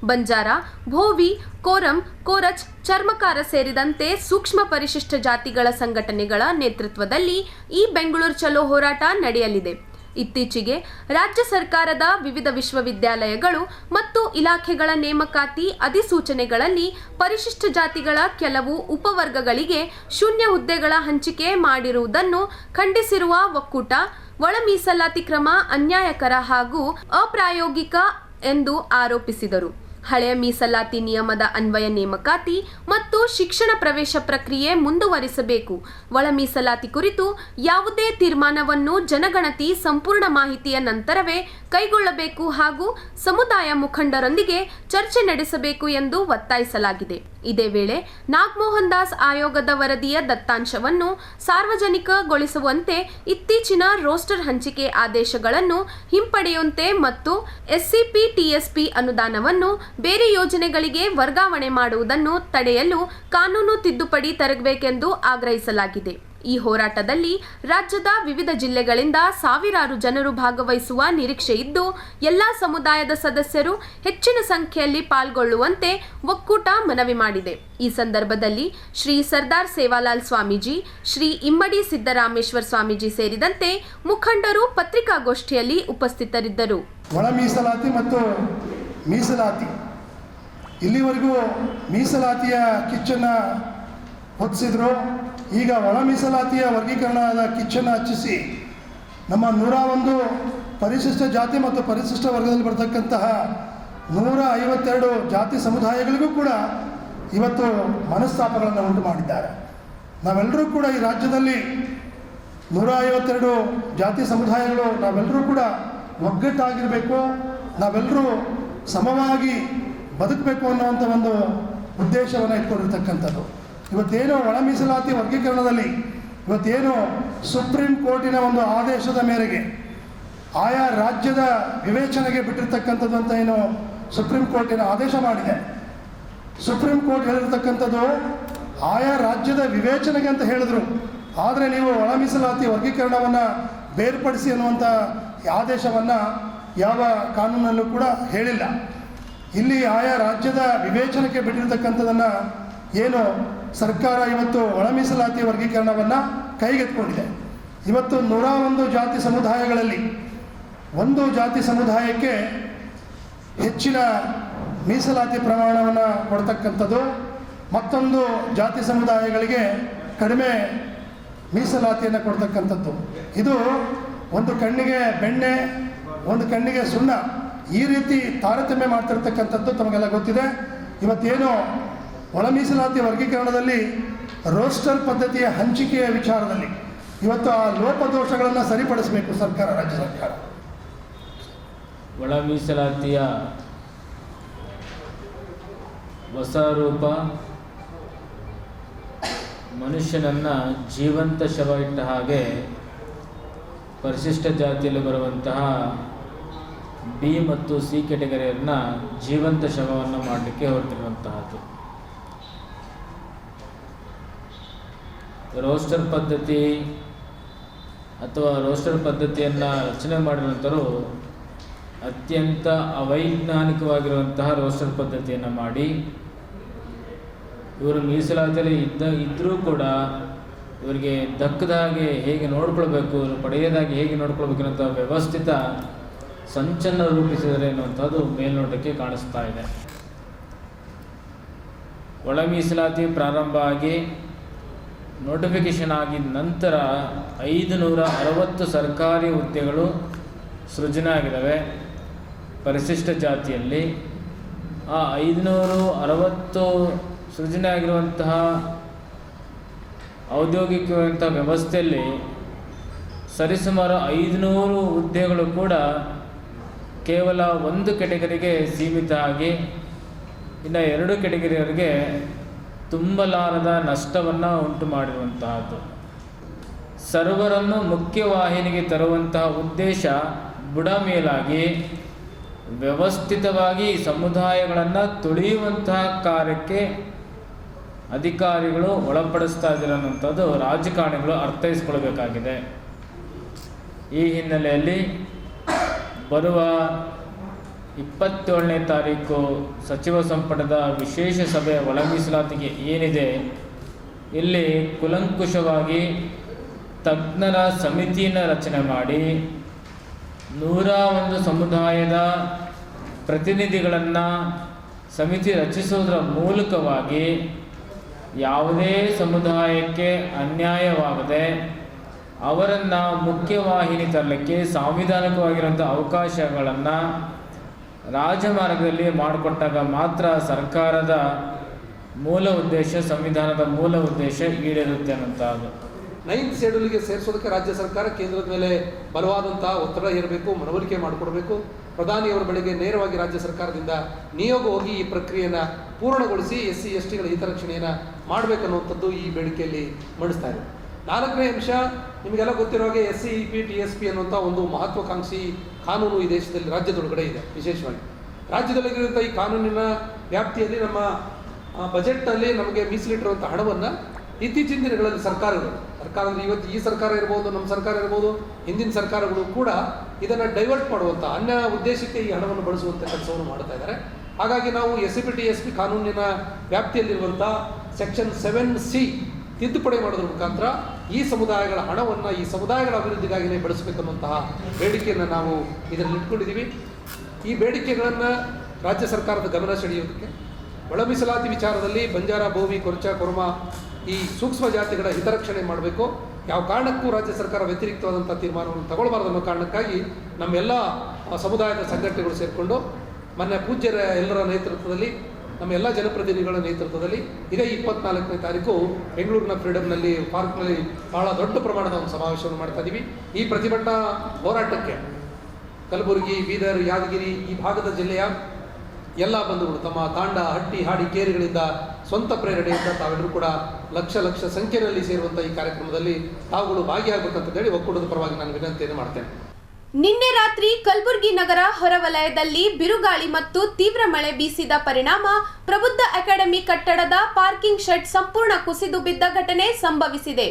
ಬಂಜಾರ, ಭೋವಿ, ಕೋರಂ, ಕೋರಚ್, ಚರ್ಮಕಾರ ಸೇರಿದಂತೆ ಸೂಕ್ಷ್ಮ ಪರಿಶಿಷ್ಟ ಜಾತಿಗಳ ಸಂಘಟನೆಗಳ ನೇತೃತ್ವದಲ್ಲಿ ಈ ಬೆಂಗಳೂರು ಚಲೋ ಹೋರಾಟ ನಡೆಯಲಿದೆ. ಇತ್ತೀಚೆಗೆ ರಾಜ್ಯ ಸರ್ಕಾರದ ವಿವಿಧ ವಿಶ್ವವಿದ್ಯಾಲಯಗಳು ಮತ್ತು ಇಲಾಖೆಗಳ ನೇಮಕಾತಿ ಅಧಿಸೂಚನೆಗಳಲ್ಲಿ ಪರಿಶಿಷ್ಟ ಜಾತಿಗಳ ಕೆಲವು ಉಪವರ್ಗಗಳಿಗೆ ಶೂನ್ಯ ಹುದ್ದೆಗಳ ಹಂಚಿಕೆ ಮಾಡಿರುವುದನ್ನು ಖಂಡಿಸಿರುವ ಒಕ್ಕೂಟ ಒಳ ಮೀಸಲಾತಿ ಕ್ರಮ ಅನ್ಯಾಯಕರ ಹಾಗೂ ಅಪ್ರಾಯೋಗಿಕ ಎಂದು ಆರೋಪಿಸಿದರು. ಹಳೆಯ ಮೀಸಲಾತಿ ನಿಯಮದ ಅನ್ವಯ ನೇಮಕಾತಿ ಮತ್ತು ಶಿಕ್ಷಣ ಪ್ರವೇಶ ಪ್ರಕ್ರಿಯೆ ಮುಂದುವರಿಸಬೇಕು. ಒಳ ಮೀಸಲಾತಿ ಕುರಿತು ಯಾವುದೇ ತೀರ್ಮಾನವನ್ನು ಜನಗಣತಿ ಸಂಪೂರ್ಣ ಮಾಹಿತಿಯ ನಂತರವೇ ಕೈಗೊಳ್ಳಬೇಕು ಹಾಗೂ ಸಮುದಾಯ ಮುಖಂಡರೊಂದಿಗೆ ಚರ್ಚೆ ನಡೆಸಬೇಕು ಎಂದು ಒತ್ತಾಯಿಸಲಾಗಿದೆ. ಇದೇ ವೇಳೆ ನಾಗಮೋಹನ್ ದಾಸ್ ಆಯೋಗದ ವರದಿಯ ದತ್ತಾಂಶವನ್ನು ಸಾರ್ವಜನಿಕಗೊಳಿಸುವಂತೆ, ಇತ್ತೀಚಿನ ರೋಸ್ಟರ್ ಹಂಚಿಕೆ ಆದೇಶಗಳನ್ನು ಹಿಂಪಡೆಯುವಂತೆ ಮತ್ತು SCP-TSP ಅನುದಾನವನ್ನು ಬೇರೆ ಯೋಜನೆಗಳಿಗೆ ವರ್ಗಾವಣೆ ಮಾಡುವುದನ್ನು ತಡೆಯಲು ಕಾನೂನು ತಿದ್ದುಪಡಿ ತರಬೇಕೆಂದು ಆಗ್ರಹಿಸಲಾಗಿದೆ. ಈ ಹೋರಾಟದಲ್ಲಿ ರಾಜ್ಯದ ವಿವಿಧ ಜಿಲ್ಲೆಗಳಿಂದ ಸಾವಿರಾರು ಜನರು ಭಾಗವಹಿಸುವ ನಿರೀಕ್ಷೆ ಇದ್ದು, ಎಲ್ಲಾ ಸಮುದಾಯದ ಸದಸ್ಯರು ಹೆಚ್ಚಿನ ಸಂಖ್ಯೆಯಲ್ಲಿ ಪಾಲ್ಗೊಳ್ಳುವಂತೆ ಒಕ್ಕೂಟ ಮನವಿ ಮಾಡಿದೆ. ಈ ಸಂದರ್ಭದಲ್ಲಿ ಶ್ರೀ ಸರ್ದಾರ್ ಸೇವಾಲಾಲ್ ಸ್ವಾಮೀಜಿ, ಶ್ರೀ ಇಮ್ಮಡಿ ಸಿದ್ದರಾಮೇಶ್ವರ ಸ್ವಾಮೀಜಿ ಸೇರಿದಂತೆ ಮುಖಂಡರು ಪತ್ರಿಕಾಗೋಷ್ಠಿಯಲ್ಲಿ ಉಪಸ್ಥಿತರಿದ್ದರು. ಒಳ ಮೀಸಲಾತಿ ಮತ್ತು ಮೀಸಲಾತಿ, ಇಲ್ಲಿವರೆಗೂ ಮೀಸಲಾತಿಯ ಕಿಚ್ಚನ್ನು ಹೊತ್ತಿಸಿದ್ರು. ಈಗ ಒಳ ಮೀಸಲಾತಿಯ ವರ್ಗೀಕರಣದ ಕಿಚ್ಚನ್ನು ಹಚ್ಚಿಸಿ ನಮ್ಮ 101 ಪರಿಶಿಷ್ಟ ಜಾತಿ ಮತ್ತು ಪರಿಶಿಷ್ಟ ವರ್ಗದಲ್ಲಿ ಬರ್ತಕ್ಕಂತಹ 152 ಜಾತಿ ಸಮುದಾಯಗಳಿಗೂ ಕೂಡ ಇವತ್ತು ಮನಸ್ತಾಪಗಳನ್ನು ಉಂಟು ಮಾಡಿದ್ದಾರೆ. ನಾವೆಲ್ಲರೂ ಕೂಡ ಈ ರಾಜ್ಯದಲ್ಲಿ 152 ಜಾತಿ ಸಮುದಾಯಗಳು ನಾವೆಲ್ಲರೂ ಕೂಡ ಒಗ್ಗಟ್ಟಾಗಿರಬೇಕು, ನಾವೆಲ್ಲರೂ ಸಮವಾಗಿ ಬದುಕಬೇಕು ಅನ್ನುವಂಥ ಒಂದು ಉದ್ದೇಶವನ್ನು ಇಟ್ಕೊಂಡಿರ್ತಕ್ಕಂಥದ್ದು. ಇವತ್ತೇನು ಒಳ ಮೀಸಲಾತಿ ವರ್ಗೀಕರಣದಲ್ಲಿ ಇವತ್ತೇನು ಸುಪ್ರೀಂ ಕೋರ್ಟಿನ ಒಂದು ಆದೇಶದ ಮೇರೆಗೆ ಆಯಾ ರಾಜ್ಯದ ವಿವೇಚನೆಗೆ ಬಿಟ್ಟಿರ್ತಕ್ಕಂಥದ್ದು ಅಂತ ಏನು ಸುಪ್ರೀಂ ಕೋರ್ಟಿನ ಆದೇಶ ಮಾಡಿದೆ. ಸುಪ್ರೀಂ ಕೋರ್ಟ್ ಹೇಳಿರ್ತಕ್ಕಂಥದ್ದು ಆಯಾ ರಾಜ್ಯದ ವಿವೇಚನೆಗೆ ಅಂತ ಹೇಳಿದ್ರು. ಆದರೆ ನೀವು ಒಳ ಮೀಸಲಾತಿ ವರ್ಗೀಕರಣವನ್ನು ಬೇರ್ಪಡಿಸಿ ಅನ್ನುವಂಥ ಆದೇಶವನ್ನು ಯಾವ ಕಾನೂನಲ್ಲೂ ಕೂಡ ಹೇಳಿಲ್ಲ. ಇಲ್ಲಿ ಆಯಾ ರಾಜ್ಯದ ವಿವೇಚನೆಗೆ ಬಿಟ್ಟಿರ್ತಕ್ಕಂಥದ್ದನ್ನು ಏನು ಸರ್ಕಾರ ಇವತ್ತು ಒಳ ಮೀಸಲಾತಿ ವರ್ಗೀಕರಣವನ್ನು ಕೈಗೆತ್ತಿಕೊಂಡಿದೆ. ಇವತ್ತು 101 ಜಾತಿ ಸಮುದಾಯಗಳಲ್ಲಿ ಒಂದು ಜಾತಿ ಸಮುದಾಯಕ್ಕೆ ಹೆಚ್ಚಿನ ಮೀಸಲಾತಿ ಪ್ರಮಾಣವನ್ನು ಕೊಡ್ತಕ್ಕಂಥದ್ದು, ಮತ್ತೊಂದು ಜಾತಿ ಸಮುದಾಯಗಳಿಗೆ ಕಡಿಮೆ ಮೀಸಲಾತಿಯನ್ನು ಕೊಡ್ತಕ್ಕಂಥದ್ದು. ಇದು ಒಂದು ಕಣ್ಣಿಗೆ ಬೆಣ್ಣೆ, ಒಂದು ಕಣ್ಣಿಗೆ ಸುಣ್ಣ, ಈ ರೀತಿ ತಾರತಮ್ಯ ಮಾಡ್ತಿರ್ತಕ್ಕಂಥದ್ದು ತಮಗೆಲ್ಲ ಗೊತ್ತಿದೆ. ಇವತ್ತೇನು ಒಳ ಮೀಸಲಾತಿ ವರ್ಗೀಕರಣದಲ್ಲಿ ರೋಸ್ಟರ್ ಪದ್ಧತಿಯ ಹಂಚಿಕೆಯ ವಿಚಾರದಲ್ಲಿ ಇವತ್ತು ಆ ಲೋಪದೋಷಗಳನ್ನು ಸರಿಪಡಿಸಬೇಕು ಸರ್ಕಾರ, ರಾಜ್ಯ ಸರ್ಕಾರ. ಒಳ ಮೀಸಲಾತಿಯ ಹೊಸ ರೂಪ ಮನುಷ್ಯನನ್ನು ಜೀವಂತ ಶವ ಇಟ್ಟ ಹಾಗೆ ಪರಿಶಿಷ್ಟ ಜಾತಿಯಲ್ಲಿ ಬರುವಂತಹ ಬಿ ಮತ್ತು ಸಿ ಕ್ಯಾಟಗರಿಯನ್ನು ಜೀವಂತ ಶವವನ್ನು ಮಾಡಲಿಕ್ಕೆ ಹೊರಟಿರುವಂತಹದ್ದು. ರೋಸ್ಟರ್ ಪದ್ಧತಿ ಅಥವಾ ರೋಸ್ಟರ್ ಪದ್ಧತಿಯನ್ನು ರಚನೆ ಮಾಡಿದ ನಂತರ ಅತ್ಯಂತ ಅವೈಜ್ಞಾನಿಕವಾಗಿರುವಂತಹ ರೋಸ್ಟರ್ ಪದ್ಧತಿಯನ್ನು ಮಾಡಿ ಇವರು ಮೀಸಲಾತಿಯಲ್ಲಿ ಇದ್ದರೂ ಕೂಡ ಇವರಿಗೆ ದಕ್ಕದ ಹಾಗೆ ಹೇಗೆ ನೋಡ್ಕೊಳ್ಬೇಕು, ಇವರು ಪಡೆಯದಾಗಿ ಹೇಗೆ ನೋಡ್ಕೊಳ್ಬೇಕು ಅನ್ನೋಂಥ ವ್ಯವಸ್ಥಿತ ಸಂಚನ್ನು ರೂಪಿಸಿದರೆ ಅನ್ನುವಂಥದ್ದು ಮೇಲ್ನೋಟಕ್ಕೆ ಕಾಣಿಸ್ತಾ ಇದೆ. ಒಳ ಮೀಸಲಾತಿ ಪ್ರಾರಂಭ ಆಗಿ ನೋಟಿಫಿಕೇಷನ್ ಆಗಿದ ನಂತರ 560 ಸರ್ಕಾರಿ ಹುದ್ದೆಗಳು ಸೃಜನೆ ಆಗಿದ್ದಾವೆ ಪರಿಶಿಷ್ಟ ಜಾತಿಯಲ್ಲಿ. ಆ 560 ಸೃಜನೆ ಆಗಿರುವಂತಹ ಔದ್ಯೋಗಿಕವಂಥ ವ್ಯವಸ್ಥೆಯಲ್ಲಿ ಸರಿಸುಮಾರು 500 ಹುದ್ದೆಗಳು ಕೂಡ ಕೇವಲ ಒಂದು ಕೆಟಗರಿಗೆ ಸೀಮಿತ ಆಗಿ ಇನ್ನು 2 ಕೆಟಗರಿಯವರಿಗೆ ತುಂಬಲಾರದ ನಷ್ಟವನ್ನು ಉಂಟು ಮಾಡಿರುವಂತಹದ್ದು. ಸರ್ವರನ್ನು ಮುಖ್ಯವಾಹಿನಿಗೆ ತರುವಂತಹ ಉದ್ದೇಶ ಬುಡ ಮೇಲಾಗಿ ವ್ಯವಸ್ಥಿತವಾಗಿ ಸಮುದಾಯಗಳನ್ನು ತುಳಿಯುವಂತಹ ಕಾರ್ಯಕ್ಕೆ ಅಧಿಕಾರಿಗಳು ಒಳಪಡಿಸ್ತಾ ಇದ್ದಾರೆ ಅನ್ನುವಂಥದ್ದು ರಾಜಕಾರಣಿಗಳು ಅರ್ಥೈಸ್ಕೊಳ್ಬೇಕಾಗಿದೆ. ಈ ಹಿನ್ನೆಲೆಯಲ್ಲಿ ಬರುವ 27ನೇ ತಾರೀಕು ಸಚಿವ ಸಂಪುಟದ ವಿಶೇಷ ಸಭೆ ಒಳ ಮೀಸಲಾತಿಗೆ ಏನಿದೆ, ಇಲ್ಲಿ ಕುಲಂಕುಷವಾಗಿ ತಜ್ಞರ ಸಮಿತಿಯನ್ನು ರಚನೆ ಮಾಡಿ 101 ಸಮುದಾಯದ ಪ್ರತಿನಿಧಿಗಳನ್ನು ಸಮಿತಿ ರಚಿಸುವುದರ ಮೂಲಕವಾಗಿ ಯಾವುದೇ ಸಮುದಾಯಕ್ಕೆ ಅನ್ಯಾಯವಾಗದೆ ಅವರನ್ನು ಮುಖ್ಯವಾಹಿನಿ ತರಲಿಕ್ಕೆ ಸಾಂವಿಧಾನಿಕವಾಗಿರುವಂಥ ಅವಕಾಶಗಳನ್ನು ರಾಜಮಾರ್ಗದಲ್ಲಿ ಮಾಡಿಕೊಟ್ಟಾಗ ಮಾತ್ರ ಸರ್ಕಾರದ ಮೂಲ ಉದ್ದೇಶ, ಸಂವಿಧಾನದ ಮೂಲ ಉದ್ದೇಶ ಈಡೇರುತ್ತೆ ಅನ್ನೋಂಥದ್ದು. 9th ಶೆಡ್ಯೂಲ್ಗೆ ಸೇರಿಸೋದಕ್ಕೆ ರಾಜ್ಯ ಸರ್ಕಾರ ಕೇಂದ್ರದ ಮೇಲೆ ಬಲವಾದಂತಹ ಒತ್ತಡ ಹೇರಬೇಕು, ಮನವರಿಕೆ ಮಾಡಿಕೊಡ್ಬೇಕು. ಪ್ರಧಾನಿಯವರ ಬಳಿಗೆ ನೇರವಾಗಿ ರಾಜ್ಯ ಸರ್ಕಾರದಿಂದ ನಿಯೋಗ ಹೋಗಿ ಈ ಪ್ರಕ್ರಿಯೆಯನ್ನು ಪೂರ್ಣಗೊಳಿಸಿ SC STಗಳ ಹಿತರಕ್ಷಣೆಯನ್ನು ಮಾಡಬೇಕನ್ನುವಂಥದ್ದು ಈ ಬೇಡಿಕೆಯಲ್ಲಿ ಮಂಡಿಸ್ತಾ ಇದೆ. 4ನೇ ಅಂಶ, ನಿಮಗೆಲ್ಲ ಗೊತ್ತಿರೋ ಹಾಗೆ SCEP TSP ಅನ್ನುವಂಥ ಒಂದು ಮಹತ್ವಾಕಾಂಕ್ಷಿ ಕಾನೂನು ಈ ದೇಶದಲ್ಲಿ ರಾಜ್ಯದೊಳಗಡೆ ಇದೆ. ವಿಶೇಷವಾಗಿ ರಾಜ್ಯದಲ್ಲಿರುವಂಥ ಈ ಕಾನೂನಿನ ವ್ಯಾಪ್ತಿಯಲ್ಲಿ ನಮ್ಮ ಬಜೆಟ್ನಲ್ಲಿ ನಮಗೆ ಮೀಸಲಿಟ್ಟಿರುವಂಥ ಹಣವನ್ನು ಇತ್ತೀಚಿನ ದಿನಗಳಲ್ಲಿ ಸರ್ಕಾರಗಳು ಇವತ್ತು ಈ ಸರ್ಕಾರ ಇರ್ಬೋದು, ನಮ್ಮ ಸರ್ಕಾರ ಇರ್ಬೋದು, ಹಿಂದಿನ ಸರ್ಕಾರಗಳು ಕೂಡ ಇದನ್ನು ಡೈವರ್ಟ್ ಮಾಡುವಂಥ ಅನ್ಯ ಉದ್ದೇಶಕ್ಕೆ ಈ ಹಣವನ್ನು ಬಳಸುವಂಥ ಕೆಲಸವನ್ನು ಮಾಡ್ತಾ ಇದ್ದಾರೆ. ಹಾಗಾಗಿ ನಾವು SCP TSP ಕಾನೂನಿನ ವ್ಯಾಪ್ತಿಯಲ್ಲಿರುವಂಥ ಸೆಕ್ಷನ್ 7C ತಿದ್ದುಪಡಿ ಮಾಡೋದ್ರ ಮುಖಾಂತರ ಈ ಸಮುದಾಯಗಳ ಹಣವನ್ನು ಈ ಸಮುದಾಯಗಳ ಅಭಿವೃದ್ಧಿಗಾಗಿಯೇ ಬಳಸಬೇಕನ್ನುವಂತಹ ಬೇಡಿಕೆಯನ್ನು ನಾವು ಇದರಲ್ಲಿ ಇಟ್ಕೊಂಡಿದ್ದೀವಿ. ಈ ಬೇಡಿಕೆಗಳನ್ನು ರಾಜ್ಯ ಸರ್ಕಾರದ ಗಮನ ಸೆಳೆಯೋದಕ್ಕೆ ಒಳ ಮೀಸಲಾತಿ ವಿಚಾರದಲ್ಲಿ ಬಂಜಾರ, ಬೋವಿ, ಕೊರ್ಚ, ಕೊರ್ಮ ಈ ಸೂಕ್ಷ್ಮ ಜಾತಿಗಳ ಹಿತರಕ್ಷಣೆ ಮಾಡಬೇಕು. ಯಾವ ಕಾರಣಕ್ಕೂ ರಾಜ್ಯ ಸರ್ಕಾರ ವ್ಯತಿರಿಕ್ತವಾದಂಥ ತೀರ್ಮಾನವನ್ನು ತಗೊಳ್ಬಾರ್ದು ಅನ್ನೋ ಕಾರಣಕ್ಕಾಗಿ ನಮ್ಮೆಲ್ಲ ಸಮುದಾಯದ ಸಂಘಟನೆಗಳು ಸೇರಿಕೊಂಡು ಮೊನ್ನೆ ಪೂಜ್ಯರ ಎಲ್ಲರ ನೇತೃತ್ವದಲ್ಲಿ, ನಮ್ಮ ಎಲ್ಲ ಜನಪ್ರತಿನಿಧಿಗಳ ನೇತೃತ್ವದಲ್ಲಿ ಇದೇ 24ನೇ ತಾರೀಕು ಬೆಂಗಳೂರಿನ ಫ್ರೀಡಮ್ನಲ್ಲಿ ಪಾರ್ಕ್ನಲ್ಲಿ ಬಹಳ ದೊಡ್ಡ ಪ್ರಮಾಣದ ಒಂದು ಸಮಾವೇಶವನ್ನು ಮಾಡ್ತಾ ಇದ್ದೀವಿ. ಈ ಪ್ರತಿಭಟನಾ ಹೋರಾಟಕ್ಕೆ ಕಲಬುರಗಿ, ಬೀದರ್, ಯಾದಗಿರಿ ಈ ಭಾಗದ ಜಿಲ್ಲೆಯ ಎಲ್ಲ ಬಂಧುಗಳು ತಮ್ಮ ತಾಂಡ, ಹಟ್ಟಿ, ಹಾಡಿ, ಕೇರಿಗಳಿಂದ ಸ್ವಂತ ಪ್ರೇರಣೆಯಿಂದ ತಾವೆಲ್ಲರೂ ಕೂಡ ಲಕ್ಷ ಸಂಖ್ಯೆಯಲ್ಲಿ ಸೇರುವಂಥ ಈ ಕಾರ್ಯಕ್ರಮದಲ್ಲಿ ತಾವುಗಳು ಭಾಗಿಯಾಗಬೇಕಂತ ಹೇಳಿ ಒಕ್ಕೂಟದ ಪರವಾಗಿ ನಾನು ವಿನಂತಿಯನ್ನು ಮಾಡ್ತೇನೆ. ನಿನ್ನೆ ರಾತ್ರಿ ಕಲಬುರಗಿ ನಗರ ಹೊರವಲಯದಲ್ಲಿ ಬಿರುಗಾಳಿ ಮತ್ತು ತೀವ್ರ ಮಳೆ ಬೀಸಿದ ಪರಿಣಾಮ ಪ್ರಬುದ್ಧ ಅಕಾಡೆಮಿ ಕಟ್ಟಡದ ಪಾರ್ಕಿಂಗ್ ಶೆಡ್ ಸಂಪೂರ್ಣ ಕುಸಿದು ಬಿದ್ದ ಘಟನೆ ಸಂಭವಿಸಿದೆ.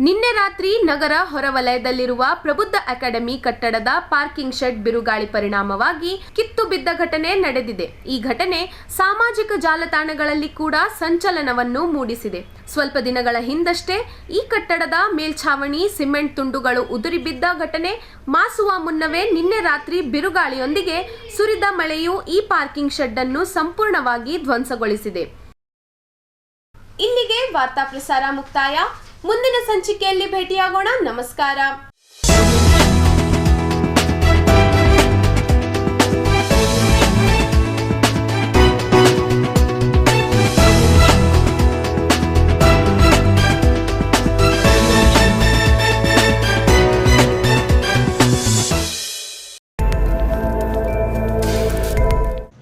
ನಿನ್ನೆ ರಾತ್ರಿ ನಗರ ಹೊರವಲಯದಲ್ಲಿರುವ ಪ್ರಬುದ್ಧ ಅಕಾಡೆಮಿ ಕಟ್ಟಡದ ಪಾರ್ಕಿಂಗ್ ಶೆಡ್ ಬಿರುಗಾಳಿ ಪರಿಣಾಮವಾಗಿ ಕಿತ್ತು ಬಿದ್ದ ಘಟನೆ ನಡೆದಿದೆ. ಈ ಘಟನೆ ಸಾಮಾಜಿಕ ಜಾಲತಾಣಗಳಲ್ಲಿ ಕೂಡ ಸಂಚಲನವನ್ನು ಮೂಡಿಸಿದೆ. ಸ್ವಲ್ಪ ದಿನಗಳ ಹಿಂದಷ್ಟೇ ಈ ಕಟ್ಟಡದ ಮೇಲ್ಛಾವಣಿ ಸಿಮೆಂಟ್ ತುಂಡುಗಳು ಉದುರಿ ಬಿದ್ದ ಘಟನೆ ಮಾಸುವ ಮುನ್ನವೇ ನಿನ್ನೆ ರಾತ್ರಿ ಬಿರುಗಾಳಿಯೊಂದಿಗೆ ಸುರಿದ ಮಳೆಯು ಈ ಪಾರ್ಕಿಂಗ್ ಶೆಡ್ ಅನ್ನು ಸಂಪೂರ್ಣವಾಗಿ ಧ್ವಂಸಗೊಳಿಸಿದೆ. ಇಲ್ಲಿಗೆ ವಾರ್ತಾ ಪ್ರಸಾರ ಮುಕ್ತಾಯ. ಮುಂದಿನ ಸಂಚಿಕೆಯಲ್ಲಿ ಭೇಟಿಯಾಗೋಣ. ನಮಸ್ಕಾರ.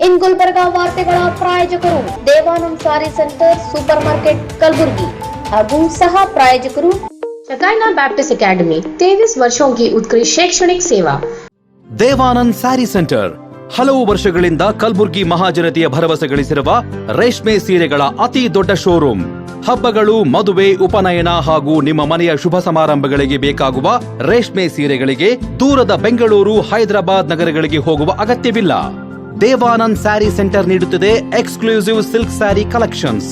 ಇನ್ ಗುಲ್ಬರ್ಗಾ ವಾರ್ತೆಗಳ ಪ್ರಾಯೋಜಕರು ದೇವಾನಂದ್ ಸಾರಿ ಸೆಂಟರ್ ಸೂಪರ್ ಮಾರ್ಕೆಟ್ कलबुर्गी ಹಾಗೂ सह प्रायोजकರು शकाइना बैप्टिस्ट एकेडमी 23 वर्षों की उत्कृष्ट शैक्षणिक सेवा. ದೇವಾನಂದ್ ಸ್ಯಾರಿ ಸೆಂಟರ್ ಹಲವು ವರ್ಷಗಳಿಂದ ಕಲಬುರ್ಗಿ ಮಹಾಜನತೆಯ ಭರವಸೆ ಗಳಿಸಿರುವ ರೇಷ್ಮೆ ಸೀರೆಗಳ ಅತಿ ದೊಡ್ಡ ಶೋರೂಮ್. ಹಬ್ಬಗಳು, ಮದುವೆ, ಉಪನಯನ ಹಾಗೂ ನಿಮ್ಮ ಮನೆಯ ಶುಭ ಸಮಾರಂಭಗಳಿಗೆ ಬೇಕಾಗುವ ರೇಷ್ಮೆ ಸೀರೆಗಳಿಗೆ ದೂರದ ಬೆಂಗಳೂರು, ಹೈದರಾಬಾದ್ ನಗರಗಳಿಗೆ ಹೋಗುವ ಅಗತ್ಯವಿಲ್ಲ. ದೇವಾನಂದ್ ಸ್ಯಾರಿ ಸೆಂಟರ್ ನೀಡುತ್ತಿದೆ exclusive silk saree collections.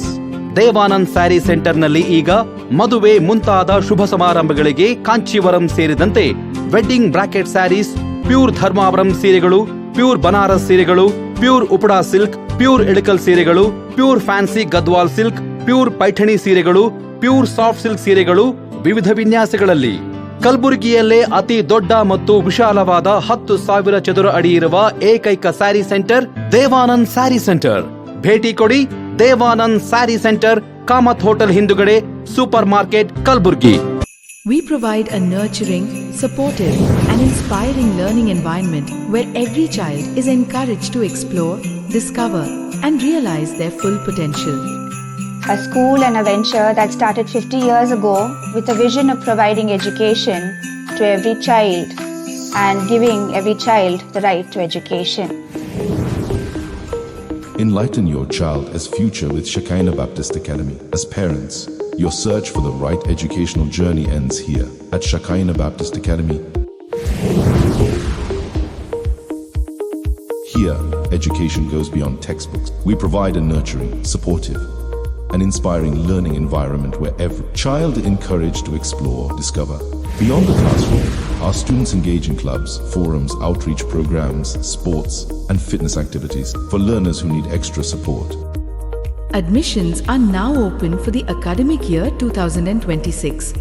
Devanand saree ಸೆಂಟರ್ನಲ್ಲಿ ಈಗ ಮದುವೆ ಮುಂತಾದ ಶುಭ ಸಮಾರಂಭಗಳಿಗೆ ಕಾಂಚೀವರಂ ಸೇರಿದಂತೆ wedding bracket sarees, pure Dharmavaram ಸೀರೆಗಳು, ಪ್ಯೂರ್ ಬನಾರಸ್ ಸೀರೆಗಳು, pure Uppada silk, pure Ilkal ಸೀರೆಗಳು, pure fancy Gadwal silk, pure Paithani ಸೀರೆಗಳು, ಪ್ಯೂರ್ ಸಾಫ್ಟ್ ಸಿಲ್ಕ್ ಸೀರೆಗಳು ವಿವಿಧ ವಿನ್ಯಾಸಗಳಲ್ಲಿ. ಕಲಬುರಗಿಯಲ್ಲೇ ಅತಿ ದೊಡ್ಡ ಮತ್ತು ವಿಶಾಲವಾದ 10,000 ಚದುರ ಅಡಿ ಇರುವ ಏಕೈಕ ಸ್ಯಾರಿ ಸೆಂಟರ್ ದೇವಾನಂದ್ ಸ್ಯಾರಿ ಸೆಂಟರ್. ಭೇಟಿ ಕೊಡಿ. ದೇವಾನಂದ್ ಸ್ಯಾರಿ ಸೆಂಟರ್, ಕಾಮತ್ ಹೋಟೆಲ್ ಹಿಂದುಗಡೆ, super market, Kalaburgi. We provide a nurturing, supportive, and inspiring learning environment where every child is encouraged to explore, discover, and realize their full potential. A school and a venture that started 50 years ago with a vision of providing education to every child and giving every child the right to education. Enlighten your child as future with Shekinah Baptist Academy. As parents, your search for the right educational journey ends here at Shekinah Baptist Academy. Here, education goes beyond textbooks. We provide a nurturing, supportive, an inspiring learning environment where every child is encouraged to explore, discover. Beyond the classroom, our students engage in clubs, forums, outreach programs, sports, and fitness activities for learners who need extra support. Admissions are now open for the academic year 2026.